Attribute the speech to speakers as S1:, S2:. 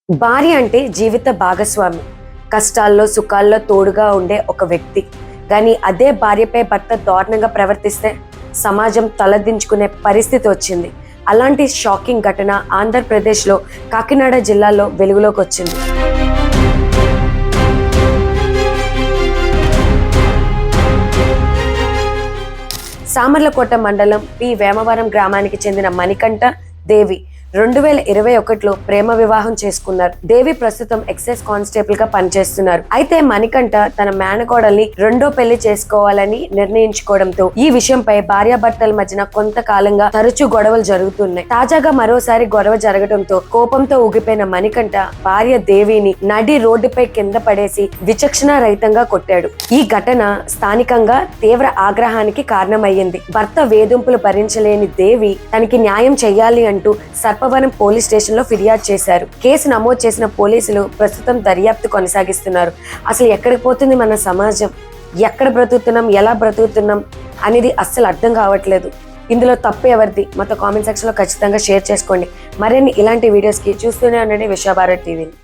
S1: భార్య అంటే జీవిత భాగస్వామి, కష్టాల్లో సుఖాల్లో తోడుగా ఉండే ఒక వ్యక్తి. కానీ అదే భార్యపై భర్త దారుణంగా ప్రవర్తిస్తే సమాజం తలదించుకునే పరిస్థితి వచ్చింది. అలాంటి షాకింగ్ ఘటన ఆంధ్రప్రదేశ్లో కాకినాడ జిల్లాలో వెలుగులోకి వచ్చింది. సామర్లకోట మండలం పి వేమవరం గ్రామానికి చెందిన మణికంఠ దేవి 2021లో ప్రేమ వివాహం చేసుకున్నారు. దేవి ప్రస్తుతం ఎక్సైజ్ కానిస్టేబుల్ గా పనిచేస్తున్నారు. అయితే మణికంఠ తన మేనకోడల్ని రెండో పెళ్లి చేసుకోవాలని నిర్ణయించుకోవడంతో ఈ విషయంపై భార్యాభర్తల మధ్యన కొంతకాలంగా తరచూ గొడవలు జరుగుతున్నాయి. తాజాగా మరోసారి గొడవ జరగడంతో కోపంతో ఊగిపోయిన మణికంఠ భార్య దేవిని నడి రోడ్డుపై కింద పడేసి విచక్షణ రహితంగా కొట్టాడు. ఈ ఘటన స్థానికంగా తీవ్ర ఆగ్రహానికి కారణమయ్యింది. భర్త వేధింపులు భరించలేని దేవి తనకి న్యాయం చెయ్యాలి అంటూ సర్పవరం పోలీస్ స్టేషన్ లో ఫిర్యాదు చేశారు. కేసు నమోదు చేసిన పోలీసులు ప్రస్తుతం దర్యాప్తు కొనసాగిస్తున్నారు. అసలు ఎక్కడికి పోతుంది మన సమాజం? ఎక్కడ బ్రతుకుతున్నాం, ఎలా బ్రతుకుతున్నాం అనేది అస్సలు అర్థం కావట్లేదు. ఇందులో తప్పు ఎవరిది? మాతో కామెంట్ సెక్షన్ లో ఖచ్చితంగా షేర్ చేసుకోండి. మరిన్ని ఇలాంటి వీడియోస్ కి చూస్తూనే ఉండండి విశ్వభారత్ టీవీని.